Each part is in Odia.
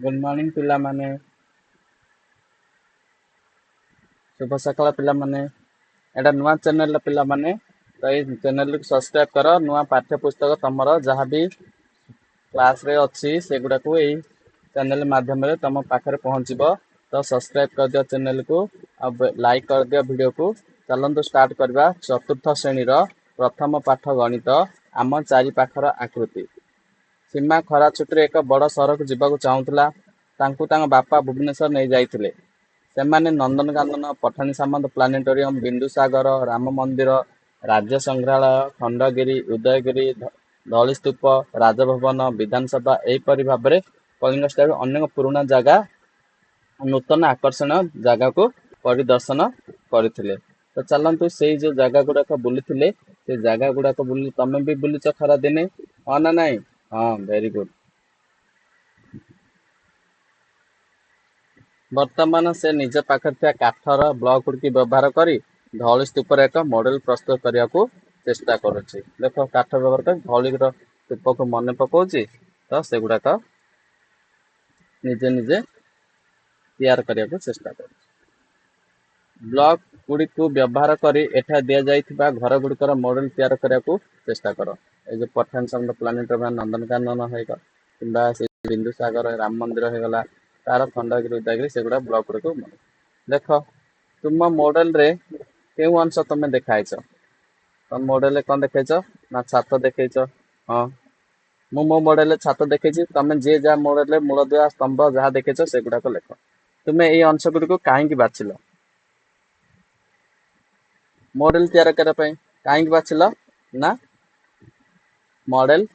गुड मॉर्निंग पिला माने शुभ सकाळ पिला माने एटा नुआ चैनल पिला माने तो ये चैनल को सब्सक्राइब कर नुआ पाठ्य पुस्तक तमर जहाँ भी क्लास रे अच्छी से गुडा को यही चैनल माध्यम रे तम पाखरे पहुँचब तो सब्सक्राइब कर दियो चैनल को अब लाइक कर दियो वीडियो को। चलंतु स्टार्ट करबा चतुर्थ श्रेणी रो प्रथम पाठ गणित आम चारि पाखर आकृति। सीमा खरा छुट्टी एक बड़ सहर को जीवाक चाहूला तांकु तांग बापा भुवनेश्वर नहीं जाइथिले। सेमाने नंदनकानन पठानी सामंत प्लानेटोरियम बिंदुसागर राम मंदिर राज्य संग्रहालय खंडगिरी उदयगिरी धौलीस्तूप राजभवन विधानसभा एहीपरि भाव में कलिंग स्टाइल अनेक पुराना जगह नूतन आकर्षण जगह को परिदर्शन करथिले। तो चलंतु से जो जगह गुड़ाक बुली से जगह गुड़ाक बुली तमें भी बुलीच खरा दिने हाँ ना नहीं हाँ वेरी गुड। वर्तमान से निज पाखर थिया काठर ब्लॉक गुड़की व्यवहार करी धौली स्तूपर एक मॉडल प्रस्तुत करने को चेष्टा करुच्ची। देख काठ व्यवहार कर धौली स्तूप को मन पकाउची तो से गुड़ाक निजे निजे तैयार करने को चेष्टा कर। ब्लॉक गुड़ी को व्यवहार करी एठा दिया जाइथिबा घर गुड़िकर मॉडल तैयार करने को चेष्टा कर। ए जो पठान सामने प्लानेटोरियम नंदनकानन होगा किंबा से बिंदुसागर राम मंदिर होगला तार खंडगिरी उदयगिरी से गुड़ा ब्लॉक गुड़ी को देख तुम मॉडल रे केउ अंश तुम देखाइछ तुम मॉडल कौन देखाइछ ना छात देखाइछ। हाँ मु मो मॉडल छात देखी तुम जे जहाँ मॉडल मूलदुआ स्तंभ जहाँ देखेछ से गुड़ाक लेख। तुम्हें ये अंश गुड़ी को कहीं बाछिल मॉडल तैयार करने कहीं बाछिल ना मॉडल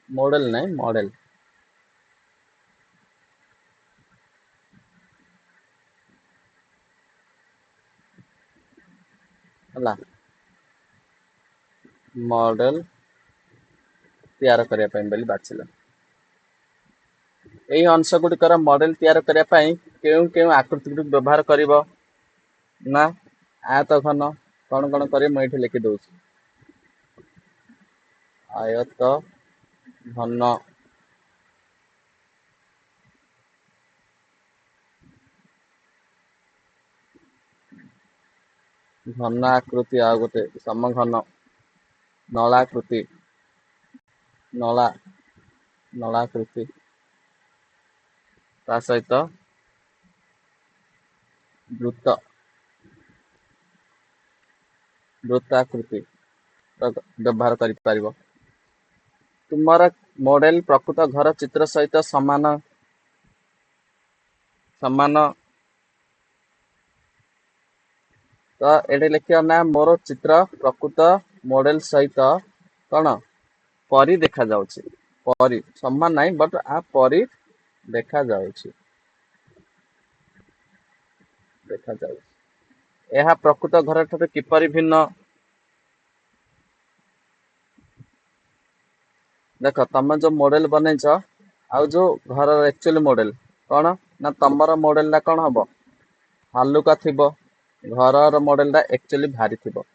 मॉडल नहीं मॉडल हला मॉडल तैयार करने बाछिल। यही अंश गुड़िकर मॉडल तैयार करने केउ केउ आकृति गुड़ी व्यवहार करिवो ना आयत घन कौन कौन कर मुझे लिखि दौर आयत घन घन आकृति आ गोटे समघन नलाकृति नला नलाकृति ता सहित वृत्त वृत्ताकृति व्यवहार कर पारिबो। तुमर मॉडल प्रकृत घर चित्र सहित समान समान तो ये लिखियो ना मोर चित्र प्रकृत मॉडल सहित कौन परी देखा जाउछि परी समान नहीं बट आ परी देखा जाउछि देखा जाउछि। यह प्रकृत घर ठारे किपरि भिन्न देख तुम जो मॉडल बनईच आ जो घर एक्चुअली मॉडल कौन ना तमर मॉडल टा कौन हम हालुका थिबो घर मॉडल टा एक्चुअली भारी थिबो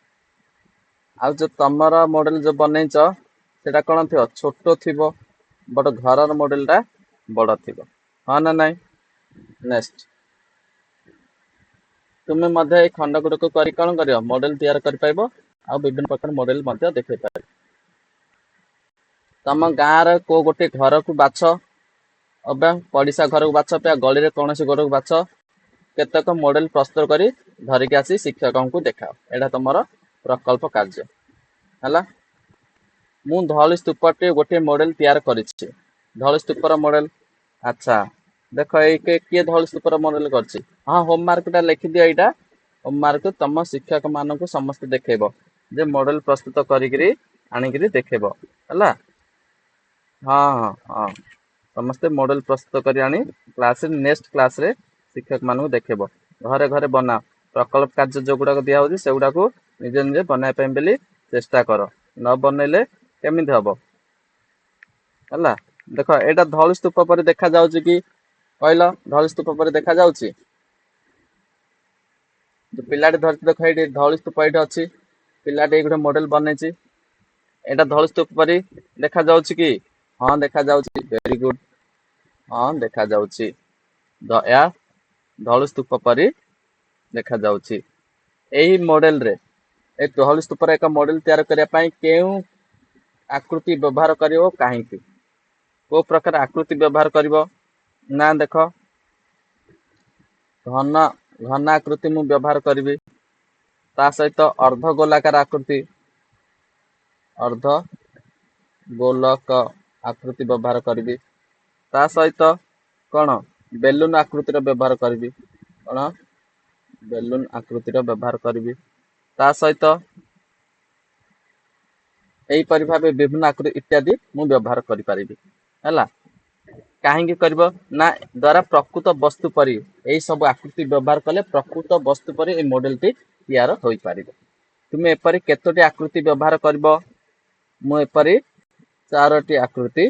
आ जो तमर मॉडल जो बनईच सेटा कौन थी छोट थिबो बट घर मॉडल टा बड़ थिबो हाँ ना नहीं। नेक्स्ट तुम्हें मध्य खंड गुड़िक कर कौन कर मॉडल तैयार कर पाइबो आ विभिन्न प्रकार मॉडल मध्य देखै पार। तम गाँव को गोटे घर को बाछ अबा पड़िशा घर को बाछ पे गली कौन सी घर को बाछ केतक मॉडल प्रस्तुत करी धरिकी आसी शिक्षकों को देखाओ एटा तुमर प्रकल्प कार्य है। मु धौली स्तूपटे गोटे मॉडल तैयार करिछि धौली स्तूपर मॉडल अच्छा देख ये किए धौली स्तूपर मॉडल करछि हाँ होमवर्क टा लिखि दियो एटा होमवर्क तुम शिक्षक मान को समस्त देखेब जे मॉडल प्रस्तुत करी आनिकी देखेब है। हाँ हाँ हाँ समस्ते मॉडल प्रस्तुत करी आनी क्लास नेक्स्ट क्लास रे शिक्षक मान देखेब घरे घरे बना प्रकल्प कार्य जो गुड़ाक दिया होची से गुड़ाक निजे निजे बनाई बेली चेष्टा कर न बनइले केमिति हबो है। देख एटा धौली स्तूप पर देखा जाउची कि कहल धौली स्तूप पर देखा जाउची जो पिलाटी धरती देख ये धौली स्तूप ये अच्छी पिलाटी गोटे मॉडल बनईची एटा धौली स्तूप पर देखा जाउची कि हाँ देखा जाउची वेरी गुड हाँ देखा जाउची। ଏହା ଧଳୁ ସ୍ତୂପ ପରି ଦେଖାଯାଉଛି। ଏହି ମଡେଲରେ ଏ ଧଳୁ ସ୍ତୂପର ଏକ ମଡେଲ ତିଆରି କରିବା ପାଇଁ କେଉଁ ଆକୃତି ବ୍ୟବହାର କରିବ କାହିଁକି? କୋଉ ପ୍ରକାର ଆକୃତି ବ୍ୟବହାର କରିବ? ନା ଦେଖ, ଘନ ଆକୃତି ମୁଁ ବ୍ୟବହାର କରିବି। ତା ସହିତ ଅର୍ଦ୍ଧ ଗୋଲାକାର ଆକୃତି, ଅର୍ଦ୍ଧ ଗୋଲକ ଆକୃତି ବ୍ୟବହାର କରିବି। ତା ସହିତ କଣ ବେଲୁନ ଆକୃତିର ବ୍ୟବହାର କରିବି। କଣ ବେଲୁନ ଆକୃତିର ବ୍ୟବହାର କରିବି। ତା ସହିତ ଏହିପରି ଭାବେ ବିଭିନ୍ନ ଆକୃତି ଇତ୍ୟାଦି ମୁଁ ବ୍ୟବହାର କରିପାରିବି। ହେଲା, କାହିଁକି କରିବ ନା ଦ୍ୱାରା ପ୍ରକୃତ ବସ୍ତୁ ପରି ଏଇ ସବୁ ଆକୃତି ବ୍ୟବହାର କଲେ ପ୍ରକୃତ ବସ୍ତୁ ପରି এই ମଡେଲଟି ତିଆର ହୋଇପାରିବ। ତୁମେ ଏପରି କେତୋଟି ଆକୃତି ବ୍ୟବହାର କରିବ? ମୁଁ ଏପରି 4ଟି ଆକୃତି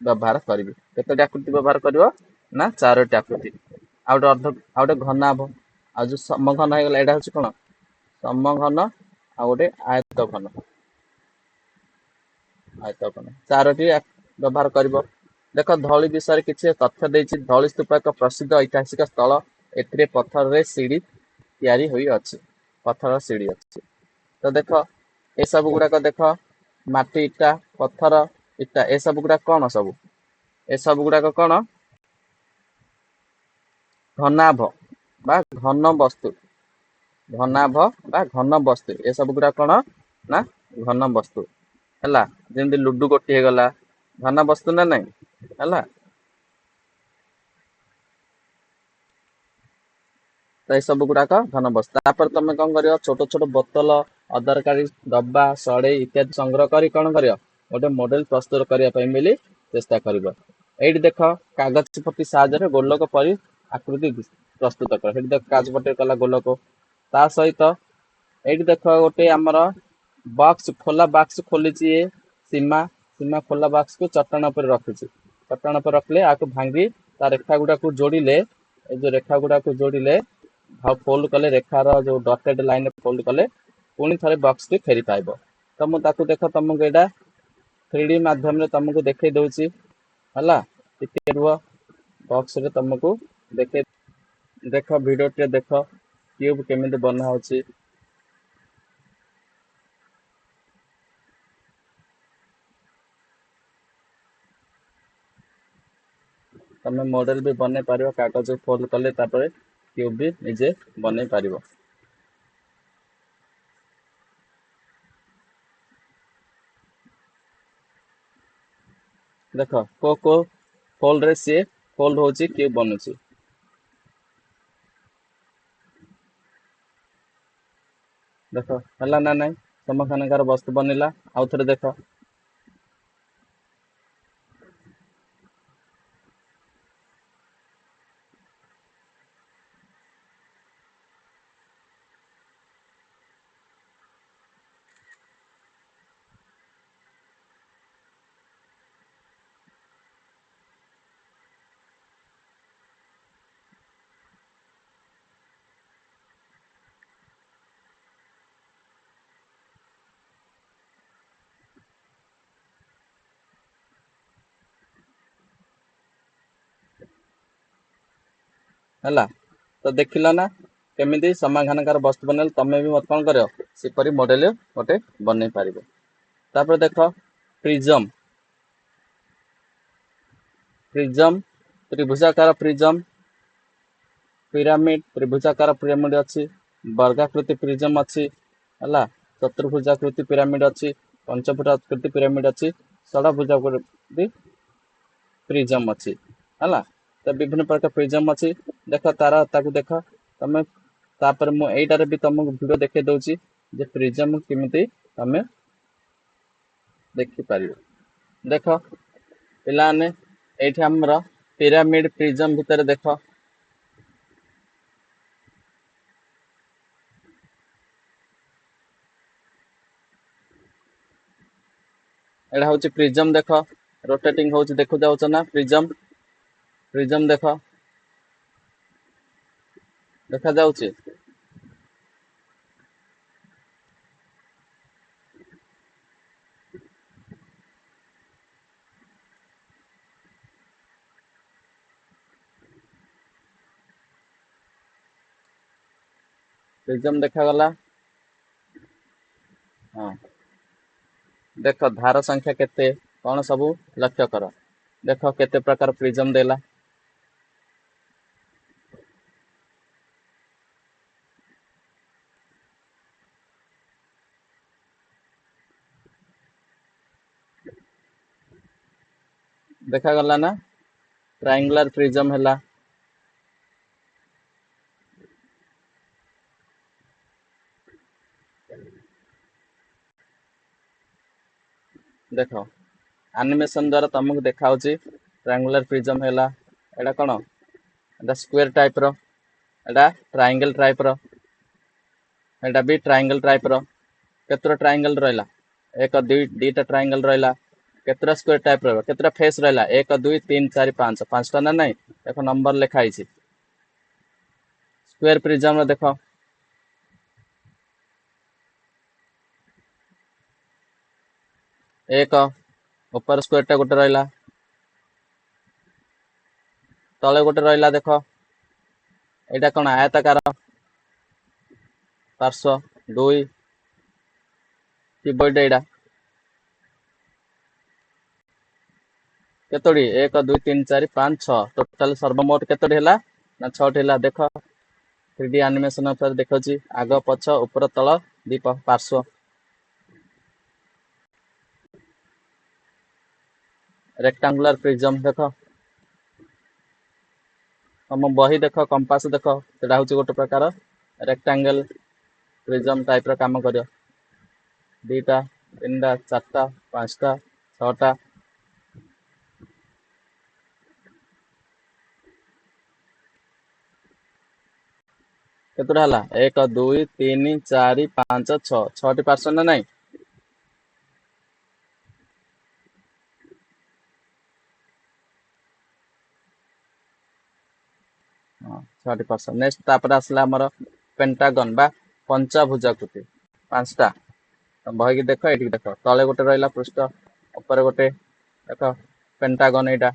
ବ୍ୟବହାର କରିବି। କେତୋଟି ଆକୃତି ବ୍ୟବହାର କରିବ? ନା 4ଟି ଆକୃତି। ଆଉ ଗୋଟେ ଘନାଭ, ଆଉ ଯୋଉ ସମଘନ ହେଇଗଲା, ଏଇଟା ହଉଛି କଣ ସମଘନ, ଆଉ ଗୋଟେ ଆୟତ ଘନ। 4ଟି ବ୍ୟବହାର କରିବ। ଦେଖ, ଧଉଳି ବିଷୟରେ କିଛି ତଥ୍ୟ ଦେଇଛି। ଧଉଳି ସ୍ତୂପ ଏକ ପ୍ରସିଦ୍ଧ ଐତିହାସିକ ସ୍ଥଳ। ଏଥିରେ ପଥରରେ ସିଡି ତିଆରି ହୋଇଅଛି। ପଥର ସିଡି ଅଛି। ତ ଦେଖ, ଏସବୁ ଗୁଡାକ ଦେଖ, ମାଟି ଇଟା, ପଥର ଇଟା, ଏସବୁ ଗୁଡାକ କଣ ସବୁ? ଏସବୁ ଗୁଡାକ କଣ? ଘନାଭ ବା ଘନ ବସ୍ତୁ। ଘନାଭ ବା ଘନ ବସ୍ତୁ, ଏସବୁ ଗୁଡାକ କଣ ନା ଘନ ବସ୍ତୁ। ହେଲା, ଯେମିତି ଲୁଡୁ ଗୋଟି ହେଇଗଲା, ଘନ ବସ୍ତୁ ନା ନାଇଁ? ହେଲା, ତ ଏ ସବୁ ଗୁଡାକ ଘନ ବସ୍ତୁ। ତାପରେ ତମେ କଣ କରିବ? ଛୋଟ ଛୋଟ ବୋତଲ, ଅଦରକାରୀ ଡବା, ସଢେଇ ଇତ୍ୟାଦି ସଂଗ୍ରହ କରି କଣ କରିବ? ଗୋଟେ ମଡେଲ ପ୍ରସ୍ତୁତ କରିବା ପାଇଁ ବୋଲି ଚେଷ୍ଟା କରିବ। ଏଇଠି ଦେଖ, କାଗଜ ପଟି ସାହାଯ୍ୟରେ ଗୋଲକ ପରି ଆକୃତି ପ୍ରସ୍ତୁତ କର। ସେଠି ଦେଖ, କାଗଜ ପଟି କଲା ଗୋଲକ। ତା ସହିତ ଏଇଠି ଦେଖ, ଗୋଟେ ଆମର ବକ୍ସ, ଖୋଲା ବାକ୍ସ ଖୋଲିଛି। ସୀମା ଖୋଲା ବାକ୍ସକୁ ଚଟାଣ ଉପରେ ରଖିଛି। ଚଟାଣ ଉପରେ ରଖିଲେ ଆକୁ ଭାଙ୍ଗି ତା ରେଖା ଗୁଡାକୁ ଯୋଡିଲେ, ଏଇ ଯୋଉ ରେଖା ଗୁଡାକୁ ଯୋଡିଲେ ଫୋଲ୍ଡ କଲେ, ରେଖାର ଯୋଉ ଡଟେଡ ଲାଇନ ଫୋଲ୍ଡ କଲେ ପୁଣି ଥରେ ବକ୍ସ ଟି ଫେରି ପାଇବ। ତ ମୁଁ ତାକୁ ଦେଖ, ତମକୁ ଏଇଟା 3D ମାଧ୍ୟମରେ ତମକୁ ଦେଖେଇ ଦଉଛି। ହେଲା, ଟିକେ ରୁହ, ବକ୍ସରେ ତମକୁ ଦେଖ, ଭିଡିଓ ଟେ ଦେଖ, କ୍ୟୁବ କେମିତି ବନା ହଉଛି। ତମେ ମଡେଲ ବି ବନେଇ ପାରିବ, କାଗଜ ଫୋଲ୍ଡ କଲେ ତାପରେ କ୍ୟୁବ ବି ନିଜେ ବନେଇ ପାରିବ। ଦେଖ, କୋ ଫୋଲ୍ଡ ରେ ସିଏ ଫୋଲ୍ଡ ହଉଛି, କ୍ୟୁବ ବନୁଛି। ଦେଖ, ହେଲା ନା ନାଇଁ? ସମଖାନକାର ବସ୍ତୁ ବନିଲା। ଆଉ ଥରେ ଦେଖ, ହେଲା, ତ ଦେଖିଲ ନା କେମିତି ସମାଧାନକାର ବସ୍ତୁ ବନେଇଲେ? ତମେ ବି ମତେ କଣ କରିବ? ସେପରି ମଡେଲ ଗୋଟେ ବନେଇ ପାରିବ। ତାପରେ ଦେଖ, ପ୍ରିଜମ, ତ୍ରିଭୁଜାକାର ପ୍ରିଜମ, ପିରାମିଡ, ତ୍ରିଭୁଜାକାର ପିରାମିଡ ଅଛି। ବର୍ଗାକୃତି ପ୍ରିଜମ ଅଛି। ହେଲା, ଚତୁର୍ଭୁଜାକୃତି ପିରାମିଡ ଅଛି। ପଞ୍ଚଭୁଜାକୃତି ପିରାମିଡ ଅଛି। ଷଡଭୁଜାକୃତି ପ୍ରିଜମ ଅଛି। ହେଲା, ତ ବିଭିନ୍ନ ପ୍ରକାର ପ୍ରିଜମ ଅଛି। ଦେଖ, ତାକୁ ଦେଖ ତମେ। ତାପରେ ମୁଁ ଏଇଟାରେ ବି ତମକୁ ଭିଡିଓ ଦେଖେଇ ଦଉଛି ଯେ ପ୍ରିଜମ କେମିତି ତମେ ଦେଖିପାରିବ। ଦେଖ ପିଲାମାନେ, ଏଇଠି ଆମର ପିରାମିଡ ପ୍ରିଜମ ଭିତରେ ଦେଖ, ଏଇଟା ହଉଛି ପ୍ରିଜମ। ଦେଖ, ରୋଟେଟିଂ ହଉଛି, ଦେଖୁ ଯାଉଛ ନା? ପ୍ରିଜମ ଦେଖ, ଦେଖା ଯାଉଛି। ପ୍ରିଜମ ଦେଖାଗଲା। ହଁ ଦେଖ ଧାର ସଂଖ୍ୟା କେତେ କଣ ସବୁ ଲକ୍ଷ୍ୟ କର। ଦେଖ କେତେ ପ୍ରକାର ପ୍ରିଜମ ଦେଲା। ଦେଖାଗଲା ନା ଟ୍ରାଇଙ୍ଗୁଲାର ପ୍ରିଜମ ହେଲା। ଦେଖ ଆନିମେସନ ଦ୍ୱାରା ତମକୁ ଦେଖାଉଛି ଟ୍ରାଇଙ୍ଗୁଲାର ପ୍ରିଜମ ହେଲା। ଏଇଟା କଣ ଏଟା ସ୍କ୍ୱେର ଟାଇପ ର, ଏଟା ଟ୍ରାଇଙ୍ଗଲ ଟାଇପ ର, ଏଟା ବି ଟ୍ରାଇଙ୍ଗଲ ଟାଇପ ର। କେତେଟା ଟ୍ରାଇଙ୍ଗଲ ରହିଲା? ଦିଟା ଟ୍ରାଇଙ୍ଗଲ ରହିଲା। କେତେଟା ସ୍କ୍ୱେର ଟାଇପ ରହିବ? କେତେଟା ଫେସ୍ ରହିଲା? 1 2 3 4 5 5ଟା ନା ନାଇଁ? ଦେଖ ନମ୍ବର ଲେଖା ହେଇଛି। ସ୍କ୍ୱେର ପ୍ରିଜମ ଦେଖ ଏକ ଉପର ସ୍କ୍ୱେର ଟା ଗୋଟେ ରହିଲା, ତଳେ ଗୋଟେ ରହିଲା। ଦେଖ ଏଇଟା କଣ ଆୟତାକାର ପାର୍ଶ୍ୱ 2 କିବୋର୍ଡ ଏଇଟା କେତୋଟି 1 2 3 4 5 6 ଟୋଟାଲ ସର୍ବମୋଟ କେତୋଟି ହେଲା ନା 6ଟି ହେଲା। ଦେଖ 3D ଆନିମେସନ ଉପରେ ଦେଖୁଛି ଆଗ ପଛ ଉପର ତଳ ଦି ପାର୍ଶ୍ୱ। ରେକ୍ଟାଙ୍ଗୁଲାର ପ୍ରିଜମ ଦେଖ ତମ ବହି ଦେଖ କମ୍ପାସ ଦେଖ ସେଟା ହଉଛି ଗୋଟେ ପ୍ରକାର ରେକ୍ଟାଙ୍ଗଲ ପ୍ରିଜମ ଟାଇପ ର କାମ କରିବ। 2ଟା 3ଟା 4ଟା 5ଟା 6ଟା। କେତେଟା ହେଲା 1 2 3 4 5 6 6ଟି ପାର୍ଶ୍ୱ ନା ନାଇଁ? ହଁ 6ଟି ପାର୍ଶ୍ୱ। ନେକ୍ସଟ ତାପରେ ଆସିଲା ଆମର ପେଣ୍ଟାଗନ ବା ପଞ୍ଚଭୁଜାକୃତି 5ଟା। ବହିକି ଦେଖ ଏଇଠିକି ଦେଖ ତଳେ ଗୋଟେ ରହିଲା ପୃଷ୍ଠ ଉପରେ ଗୋଟେ ଦେଖ ପେଣ୍ଟାଗନ ଏଇଟା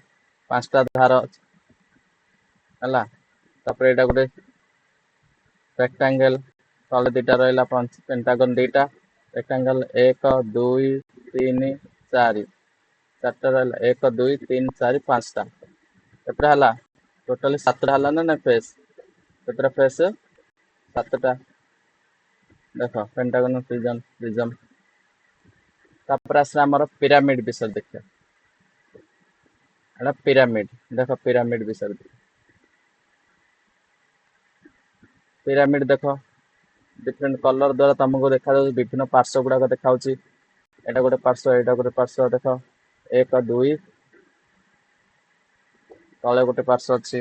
5ଟା ଧାର ହେଲା। ତାପରେ ଏଇଟା ଗୋଟେ ରେକ୍ଟାଙ୍ଗଲ ତଳେ 2ଟା ରହିଲା ପେଣ୍ଟାଗନ 2ଟା ରେକ୍ଟାଙ୍ଗଲ 1 2 3 4 4ଟା ରହିଲା 1 2 3 4 5ଟା। କେତେଟା ହେଲା ଟୋଟାଲି 7ଟା ହେଲା ନା ଫେସ୍? କେତେଟା ଫେସ୍? 7ଟା। ଦେଖ ପେଣ୍ଟାଗନ ପ୍ରିଜମ। ତାପରେ ଆସିଲା ଆମର ପିରାମିଡ ବିଷୟରେ ଦେଖିବା। ଏଟା ପିରାମିଡ ଦେଖ ପିରାମିଡ ବିଷୟରେ ପିରାମିଡ ଦେଖ ଡିଫରେଣ୍ଟ କଲର ଦ୍ୱାରା ତମକୁ ଦେଖାଯାଉଛି ବିଭିନ୍ନ ପାର୍ଶ୍ୱ ଗୁଡାକ ଦେଖାଉଛି। ଏଇଟା ଗୋଟେ ପାର୍ଶ୍ୱ ଏଇଟା ଗୋଟେ ପାର୍ଶ୍ୱ ଦେଖ 1 2 ତଳେ ଗୋଟେ ପାର୍ଶ୍ୱ ଅଛି।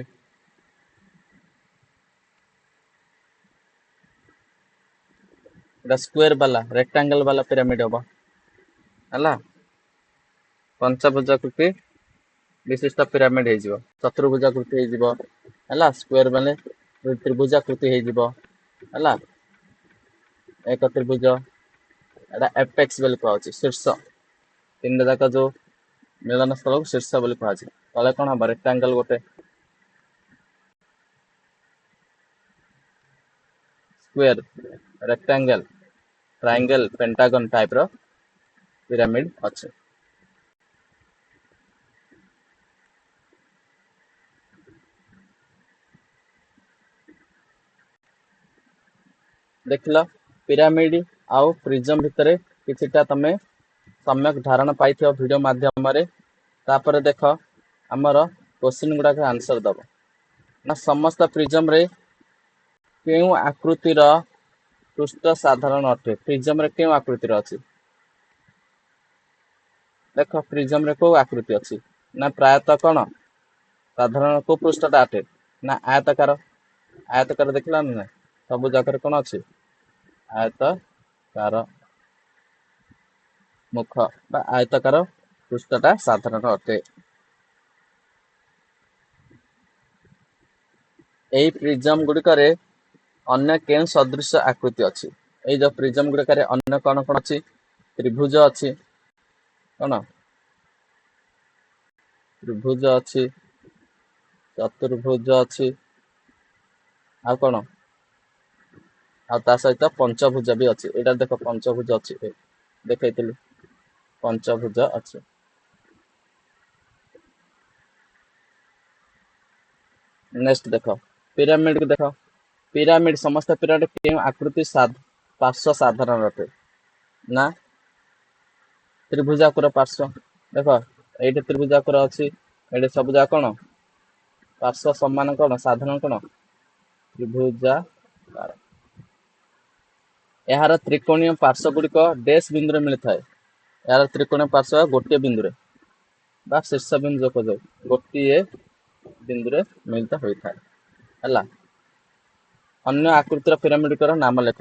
ଏଟା ସ୍କ୍ୱେର ବାଲା ରେକ୍ଟାଙ୍ଗଲ ବାଲା ପିରାମିଡ ହବ ହେଲା। ପଞ୍ଚଭୁଜାକୃତି ବିଶିଷ୍ଟ ପିରାମିଡ ହେଇଯିବ। ଚତୁର୍ଭୁଜାକୃତି ହେଇଯିବ ହେଲା। ସ୍କ୍ୱେର ମାନେ ତ୍ରିଭୁଜାକୃତି ହେଇଯିବ ହେଲା। ଏକ ତ୍ରିଭୁଜ ଏଟା ଏପେକ୍ସ ବୋଲି କୁହାଯାଉଛି ଶୀର୍ଷ। 3ଟା ଯାକ ଯୋଉ ମିଳନ ସ୍ଥଳକୁ ଶୀର୍ଷ ବୋଲି କୁହାଯାଏ। ତଳେ କଣ ହବ ରେକ୍ଟାଙ୍ଗଲ ଗୋଟେ square rectangle triangle Pentagon type ର ପିରାମିଡ ଅଛି। ଦେଖିଲ ପିରାମିଡ ଆଉ ପ୍ରିଜମ ଭିତରେ କିଛିଟା ତମେ ସମ୍ୟକ ଧାରଣା ପାଇଥିବା ଭିଡିଓ ମାଧ୍ୟମରେ। ତାପରେ ଦେଖ ଆମର କୋଶ୍ଚିନ୍ ଗୁଡାକ ଆନ୍ସର ଦବ ନା ସମସ୍ତ ପ୍ରିଜମ ରେ କେଉଁ ଆକୃତିର ପୃଷ୍ଠ ସାଧାରଣ ଅଟେ? ପ୍ରିଜମ ରେ କେଉଁ ଆକୃତିର ଅଛି? ଦେଖ ପ୍ରିଜମ ରେ କୋଉ ଆକୃତି ଅଛି ନା ପ୍ରାୟତଃ କଣ ସାଧାରଣ କୋଉ ପୃଷ୍ଠଟା ଅଟେ ନା ଆୟତକାର। ଆୟତକାର ଦେଖିଲ ନା ନାଇଁ ସବୁ ଜାଗାରେ କଣ ଅଛି ଆୟତକାର ମୁଖ ବା ଆୟତକାର ପୃଷ୍ଠଟା ସାଧାରଣ ଅଟେ। ଏହି ପ୍ରିଜମ ଗୁଡିକରେ ଅନ୍ୟ କେଉଁ ସଦୃଶ ଆକୃତି ଅଛି? ଏଇ ଯୋଉ ପ୍ରିଜମ ଗୁଡିକରେ ଅନ୍ୟ କଣ କଣ ଅଛି? ତ୍ରିଭୁଜ ଅଛି କଣ ତ୍ରିଭୁଜ ଅଛି ଚତୁର୍ଭୁଜ ଅଛି ଆଉ କଣ ଆଉ ତା ସହିତ ପଞ୍ଚଭୁଜ ବି ଅଛି। ଏଇଟା ଦେଖ ପଞ୍ଚଭୁଜ ଅଛି, ଦେଖେଇଥିଲି ପଞ୍ଚଭୁଜ ଅଛି। ନେକ୍ସଟ ଦେଖ ପିରାମିଡ କୁ ଦେଖ। ପିରାମିଡ ସମସ୍ତ ପିରାମିଡ କେଉଁ ଆକୃତି ପାର୍ଶ୍ୱ ସାଧାରଣ ଅଟେ? ନା ତ୍ରିଭୁଜାକୃର ପାର୍ଶ୍ୱ। ଦେଖ ଏଇଠି ତ୍ରିଭୁଜାକୃର ଅଛି, ଏଇଠି ସବୁ ଯାକ କଣ ପାର୍ଶ୍ୱ ସମାନ, କଣ ସାଧାରଣ କଣ ତ୍ରିଭୁଜାକାର। ଏହାର ତ୍ରିକୋଣୀୟ ପାର୍ଶ୍ୱ ଗୁଡିକ ଡେଶ ବିନ୍ଦୁରେ ମିଳିଥାଏ। ଏହାର ତ୍ରିକୋଣୀୟ ପାର୍ଶ୍ୱ ଗୋଟିଏ ବିନ୍ଦୁରେ ବା ଶୀର୍ଷ ବିନ୍ଦୁ ଯୋଗ ଗୋଟିଏ ବିନ୍ଦୁରେ ମିଳିତ ହୋଇଥାଏ ହେଲା। ଅନ୍ୟ ଆକୃତିର ପିରାମିଡର ନାମ ଲେଖ।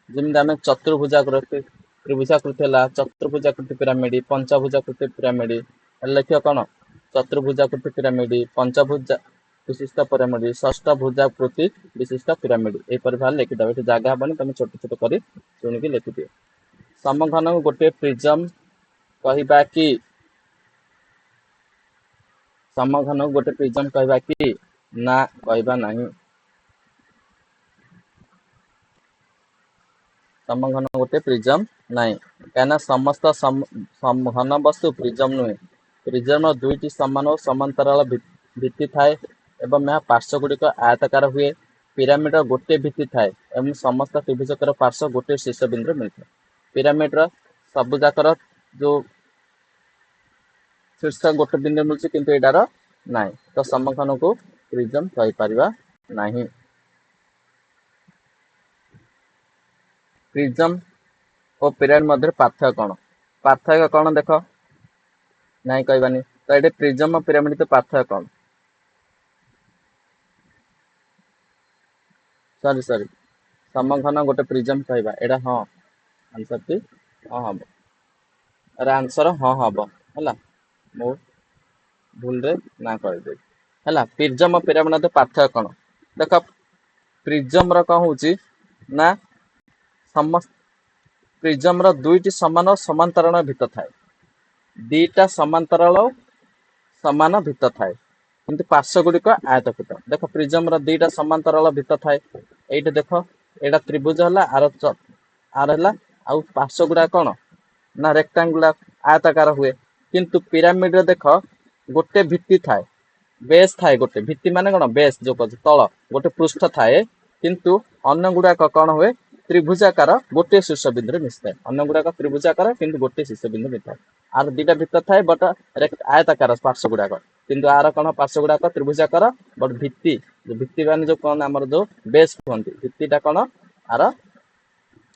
ଯେମିତି ଆମେ ଚତୁର୍ଭୁଜାକୃତି, ତ୍ରିଭୁଜାକୃତି ହେଲା ଚତୁର୍ଭୁଜାକୃତି ପିରାମିଡ, ପଞ୍ଚଭୁଜାକୃତି ପିରାମିଡ। ଲେଖିବ କଣ ଚତୁର୍ଭୁଜାକୃତି ପିରାମିଡ, ପଞ୍ଚଭୁଜା ବିଶିଷ୍ଟ ପିରାମିଡ, ଷଷ୍ଠ ଭୁଜାକୃତି ବିଶିଷ୍ଟ ପିରାମିଡ। ଏହିପରି ଭାବରେ ଲେଖିଦେବ। ଏଠି ଜାଗା ହବନି, ତମେ ଛୋଟ ଛୋଟ କରି ଶୁଣିକି ଲେଖିଦିଅ। ସମଘନକୁ ଗୋଟିଏ ପ୍ରିଜମ କହିବା କି? ସମଘନକୁ ଗୋଟେ ପ୍ରିଜମ କହିବା କି? ନା କହିବା ନାହିଁ। ସମଘନ ଗୋଟେ ପ୍ରିଜମ ନାହିଁ, କାହିଁକିନା ସମସ୍ତ ଘନ ବସ୍ତୁ ପ୍ରିଜମ ନୁହେଁ। ପ୍ରିଜମର ଦୁଇଟି ସମାନ ଓ ସମାନ୍ତରାଳ ଭିତ୍ତି ଥାଏ ଏବଂ ଏହା ପାର୍ଶ୍ୱ ଗୁଡିକ ଆୟତାକାର ହୁଏ। ପିରାମିଡର ଗୋଟିଏ ଭିତ୍ତି ଥାଏ ଏବଂ ସମସ୍ତ ତ୍ରିଭୁଜକର ପାର୍ଶ୍ୱ ଗୋଟିଏ ଶୀର୍ଷ ବିନ୍ଦୁରେ ମିଳିଥାଏ। ପିରାମିଡର ସବୁ ଯାକର ଯୋଉ ଶୀର୍ଷ ଗୋଟେ ବିନ୍ଦୁ ମିଳୁଛି, କିନ୍ତୁ ଏଇଟାର ନାହିଁ। ତ ସମଘନକୁ ପ୍ରିଜମ କହିପାରିବା ନାହିଁ। ପ୍ରିଜମ ଓ ପିରାମିଡ ମଧ୍ୟରେ ପାର୍ଥକ୍ୟ କଣ? ପାର୍ଥକ୍ୟ କଣ ଦେଖ, ନାଇଁ କହିବାନି। ତ ଏଠି ପ୍ରିଜମ ଓ ପିରାମିଡ ତ ପାର୍ଥକ୍ୟ କଣ? ସରି ସମଘନ ଗୋଟେ ପ୍ରିଜମ କହିବା, ଏଇଟା ହଁ ଆନ୍ସରଟି ହଁ ହବ। ଆରେ ଆନ୍ସର ହଁ ହବ ହେଲା। ମୁଁ ଭୁଲରେ ନା କହିଦେବି ହେଲା। ପ୍ରିଜମ ଓ ପିରାମିଡ ମଧ୍ୟରେ ପାର୍ଥକ୍ୟ କଣ? ଦେଖ ପ୍ରିଜମର କଣ ହଉଛି ନା ପ୍ରିଜମର ଦୁଇଟି ସମାନ ସମାନ୍ତରାଳ ଭିତ୍ତ ଥାଏ। ଦିଟା ସମାନ୍ତରାଳ ସମାନ ଭିତ୍ତ ଥାଏ, କିନ୍ତୁ ପାର୍ଶ୍ୱ ଗୁଡିକ ଆୟତକୃତ। ଦେଖ ପ୍ରିଜମର ଦିଟା ସମାନ୍ତରାଳ ଭିତ୍ତ ଥାଏ। ଏଇଠି ଦେଖ ଏଇଟା ତ୍ରିଭୁଜ ହେଲା, ଆର ହେଲା, ଆଉ ପାର୍ଶ୍ୱ ଗୁଡା କଣ ନା ରେକ୍ଟାଙ୍ଗୁଲାର ଆୟତାକାର ହୁଏ। କିନ୍ତୁ ପିରାମିଡରେ ଦେଖ ଗୋଟେ ଭିତ୍ତି ଥାଏ, ବେଶ ଥାଏ। ଗୋଟେ ଭିତ୍ତି ମାନେ କଣ ବେଶ ଯୋଉ କହୁଛି ତଳ ଗୋଟେ ପୃଷ୍ଠ ଥାଏ, କିନ୍ତୁ ଅନ୍ୟ ଗୁଡାକ କଣ ହୁଏ ତ୍ରିଭୁଜାକାର ଗୋଟିଏ ଶୀର୍ଷ ବିନ୍ଦୁରେ ମିଶିଥାଏ। ଅନ୍ୟ ଗୁଡାକ ତ୍ରିଭୁଜାକାର କିନ୍ତୁ ଗୋଟିଏ ଶୀର୍ଷ ବିନ୍ଦୁ ମିଳିଥାଏ। ଆର ଦିଟା ଭିତ୍ତ ଥାଏ ବଟ ଆୟତାକାର ପାର୍ଶ୍ୱ ଗୁଡାକ, କିନ୍ତୁ ଆର କଣ ପାର୍ଶ୍ୱ ଗୁଡାକ ତ୍ରିଭୁଜାକାର ବଟ ଭିତ୍ତି ମାନେ ଯୋଉ କଣ ଆମର ଯୋଉ ବେଶ କୁହନ୍ତି, ଭିତ୍ତିଟା କଣ ଆର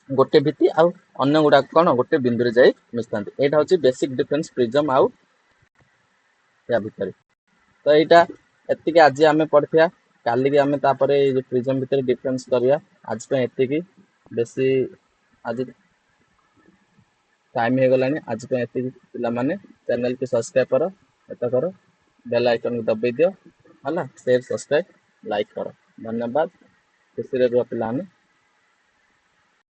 ଗୋଟେ ଭିତ୍ତି, ଆଉ ଅନ୍ୟ ଗୁଡାକ କଣ ଗୋଟେ ବିନ୍ଦୁରେ ଯାଇ ମିଶିଥାନ୍ତି। ଏଇଟା ହଉଛି ବେସିକ ଡିଫରେନ୍ସ ପ୍ରିଜମ ଆଉ ୟା ଭିତରେ। ତ ଏଇଟା ଏତିକି ଆଜି ଆମେ ପଢିଥିବା, କାଲିକି ଆମେ ତାପରେ ଏଇ ପ୍ରିଜମ ଭିତରେ ଡିଫରେନ୍ସ କରିବା। ଆଜି ପାଇଁ ଏତିକି, ବେଶୀ ଆଜି ଟାଇମ ହେଇଗଲାଣି। ଆଜି ପାଇଁ ଏତିକି। ପିଲାମାନେ ଚ୍ୟାନେଲକୁ ସବସ୍କ୍ରାଇବ କର, ଏତେ କର, ବେଲ ଆଇକନକୁ ଦବେଇ ଦିଅ ହେଲା। ସେୟାର, ସବସ୍କ୍ରାଇବ, ଲାଇକ୍ କର। ଧନ୍ୟବାଦ। ଖୁସିରେ ରୁହ ପିଲାମାନେ।